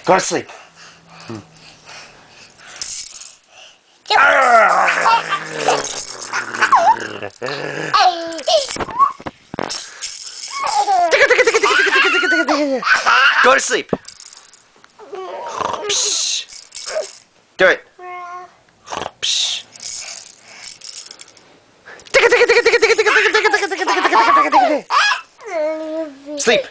Go to sleep. Go to sleep. Do it. Sleep.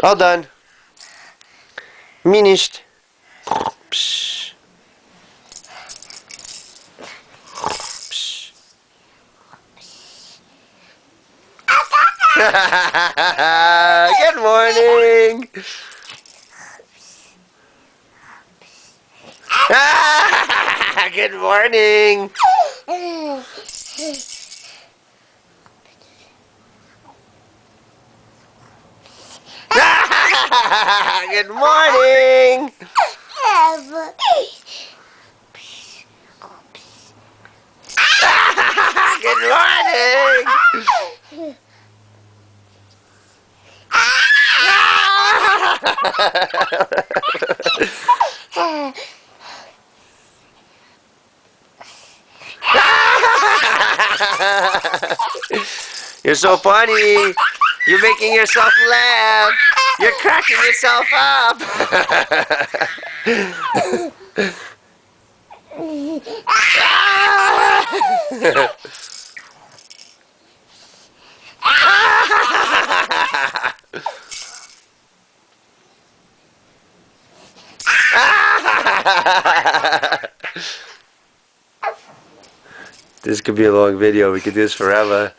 All done. Finished. Good morning. Good morning. Good morning. Good morning. You're so funny. You're making yourself laugh. You're cracking yourself up. This could be a long video. We could do this forever.